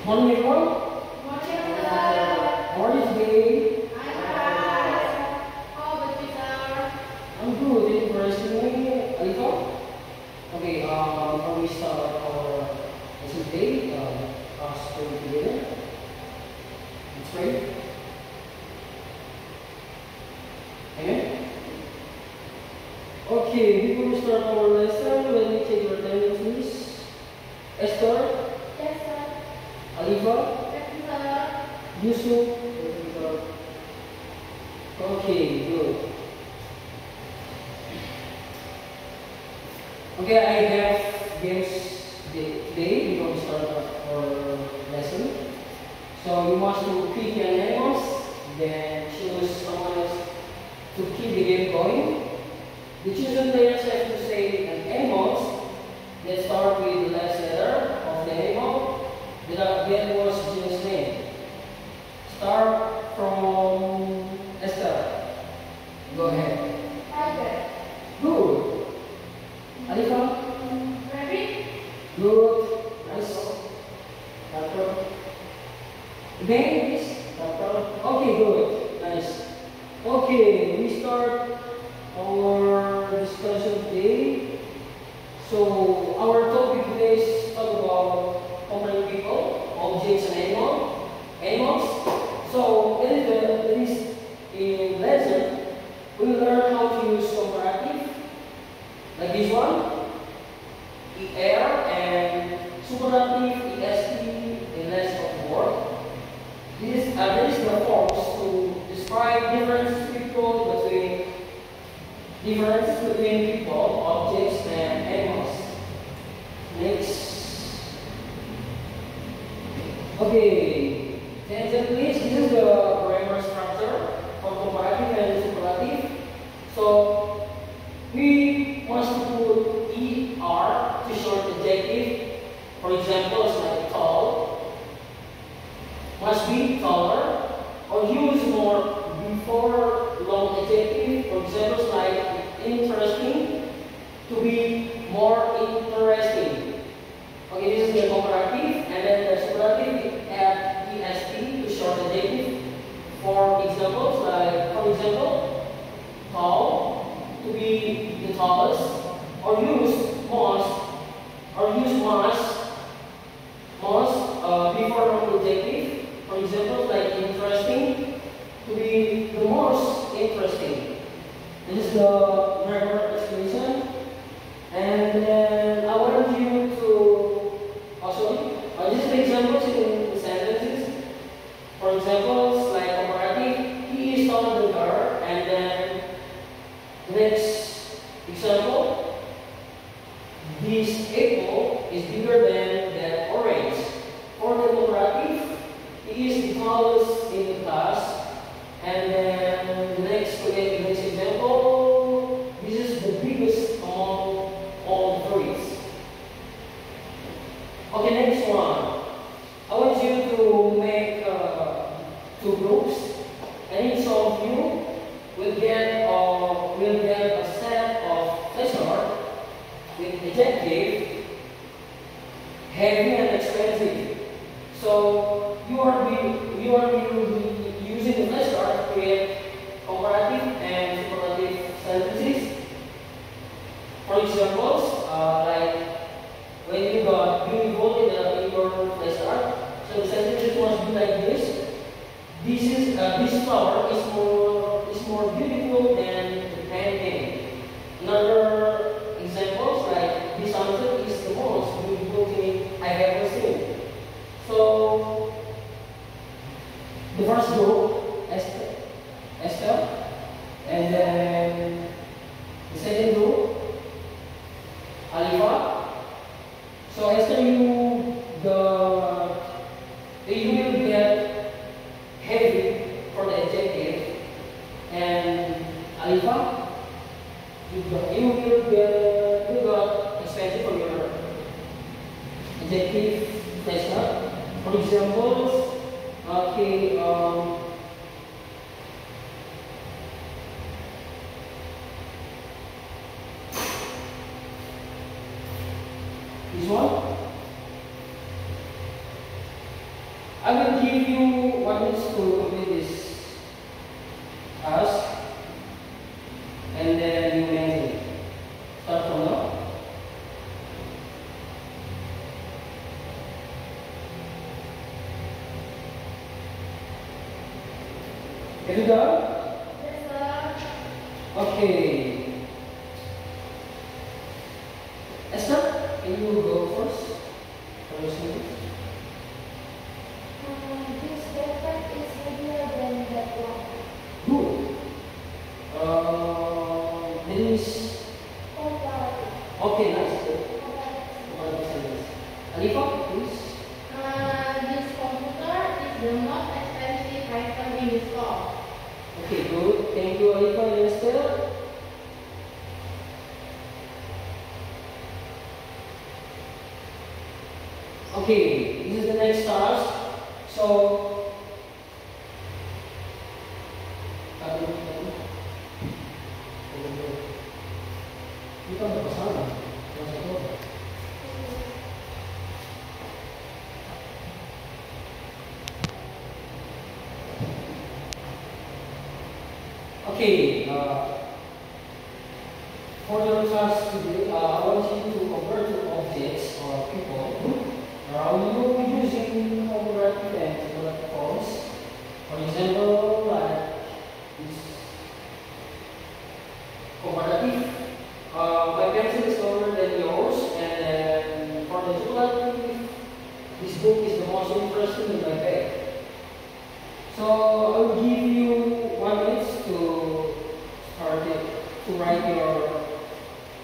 Morning, everyone. Morning, sir. How are you today? I'm fine. How about you, sir? I'm good. Thank you for asking me. Alifa? Okay, before we start our lesson today, us going together. Let's pray. Amen. Okay, before we start our lesson, let me take your attendance, please. Esther, Yes, sir. Alifa, Thank you, sir. Yusuf. Okay, good. Okay, I have games today before we start our lesson. So you must to pick an animals, then choose someone else to keep the game going. The chosen players have to say an animals that start with the last letter of the animal that was Jim's name. Start from Esther. Go ahead. Tiger. Good. Alifa? Rabbit. Good. Nice. Rapper. Babies. Rapper. Okay, good. Nice. Okay, we start our discussion today. So our topic today is talk about comparing people, objects, and animals. So in this lesson, we will learn how to use comparative, like this one, ER, and superlative, EST, in less of word. This is the forms to describe differences between people, objects, and animals. Next. Okay. Attention please. This is the grammar structure for comparative and superlative. So we must put ER to short adjective. For example, like tall must be taller, or use more before long adjective. For example, like interesting, to be more interesting. Okay, this is the comparative, and then the superlative add est to short adjective. For examples, tall, to be the tallest, or use most before long adjective. For example, like interesting, to be the most interesting. This is the grammar explanation. And then I want you to this is the examples in the sentences. For example, like comparative, he is taller than her, and then the next example, this apple is bigger than that orange. For the comparative, he is the tallest in the class, and then the next example, this is the biggest among all the trees. Okay, next one. I want you to make two groups, and each of you will get a set of flashcards with adjective heavy and expensive. So you are using the flashcard to create comparative and superlative sentences. For examples, like when you got beautiful in your flashcard, so the sentences must be like this. This flower is more beautiful than the painting. Another examples, like this sunset is the most beautiful thing I have ever seen. So the first group, Esther, and then the second group, Alifa. So Esther, you will get heavy for the adjective, and Alifa, you got expensive for your adjective flashcard. For example, okay, this one. minutes to complete this task, and then you mention. Start from now. Have you done? Yes, sir. Okay. Esther, can you go first? For this meeting? This backpack is heavier than that one. Good. This. Okay, nice. Good. Alifa, please. This computer is the most expensive item in the store. Okay, good. Thank you, Alifa and Esther. Okay, this is the next task. So, kita bersama. Okay, for your task today, I want you to convert to objects or people. You using comparative and comparative forms. For example, like this comparative. My pencil is longer than yours, and then for the superlative, this book is the most interesting in my bag. So I will give you 1 minute to start it, to write your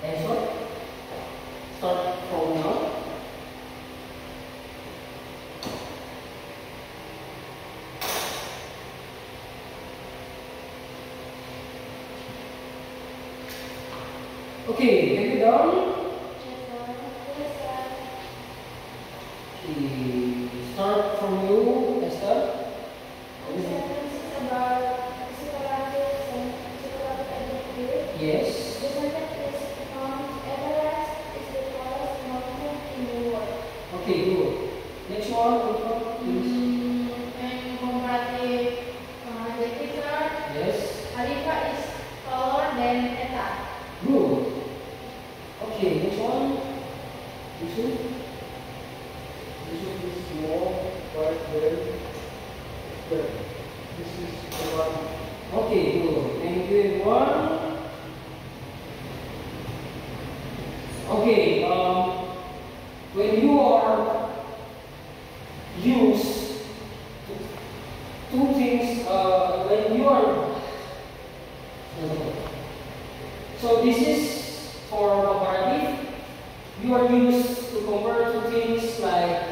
answer. Start from now. Okay, have you done? Yes, sir. Okay, start from you, Esther. The sentence is about superlative and superlative adjective. Yes. The sentence is Everest is the tallest mountain in the world. Okay, good. Next one, Ulfa, please. And comparative adjectives are Yes. Alifa is taller than Eta. Good. Okay, next one. Yusuf. Yusuf is small, right there. There. This is the one. Okay, good. Thank you, everyone. Okay, when you are use two things, when you are, so this is for comparative. You are used to compare two things like,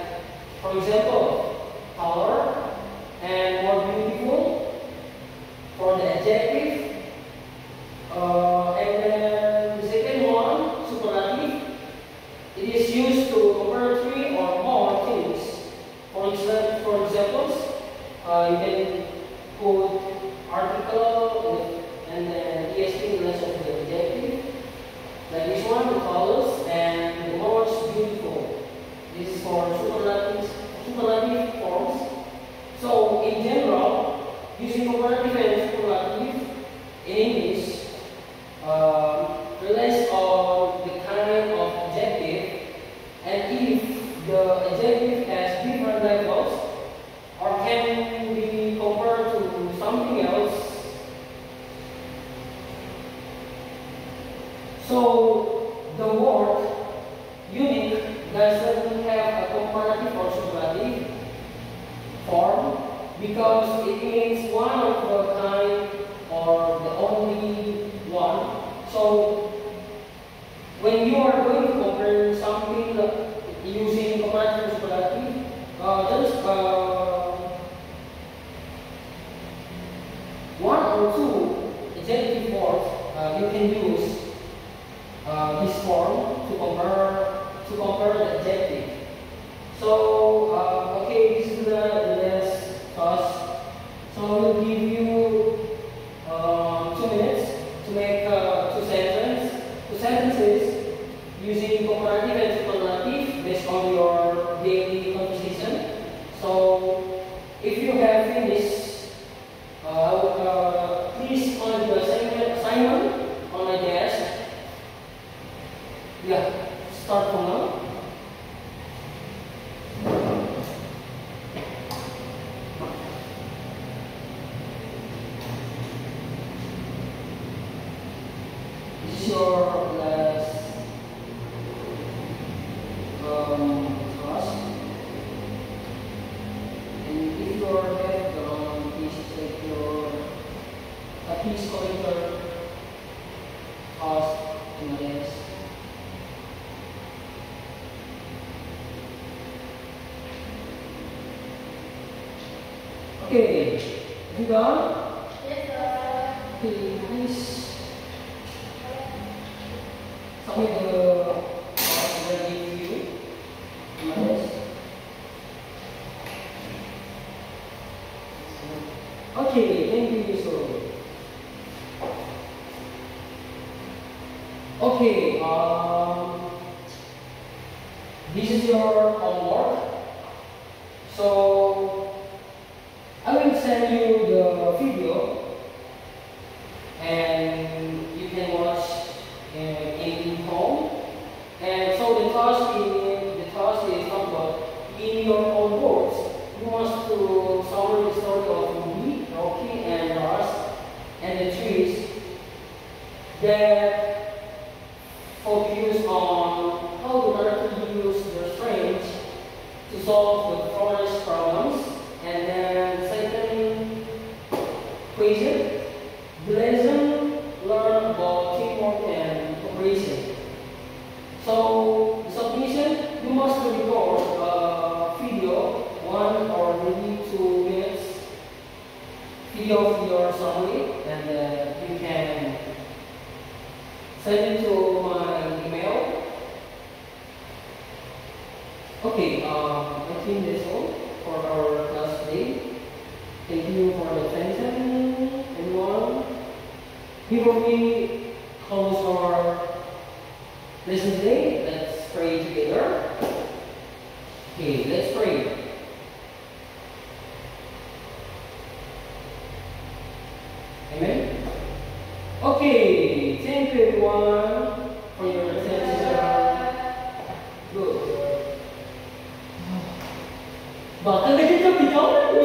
for example, color and more beautiful. For the adjective, and then the second one, superlative, it is used to compare three or more things. For examples, you can put article and then est in the rest of the adjective. Like this one, the colors and the most beautiful. This is for superlative forms. So in general, using comparative and superlative in English relies on the kind of adjective, and if the adjective has different levels or can be compared to something else. So the word unique doesn't have a comparative or superlative form because it means one of the kind or the only one. So when you are going to compare something using comparative or superlative, just one or two adjective words you can use this form to compare the adjective. So okay, this is the last task. So I will give you 2 minutes to make two sentences using comparative and superlative based on your daily conversation. So if you have finished piece connector task in my desk. Okay, you done? Yes, sir. Okay, please submit the task ready to you in my desk. Okay, thank you, so. Okay, this is your homework. So I will send you the video, and you can watch in home. And so the task is about in your own words. You must to summary the story of Ruby, Rocky, and Lars, and the trees that focus on how the character use their strength to solve the forest problems. And then second question, the lesson learn about teamwork and cooperation. So the submission, you must record a video, 1 or maybe 2 minutes video of your summary, and you can send it to my email. Okay, I think that's all for our class today. Thank you for the attention, everyone. Before we close our lesson today, let's pray together. Okay, let's pray. Amen. Okay, thank you everyone for your attention. Good. Bakal lagi ka bitaw na,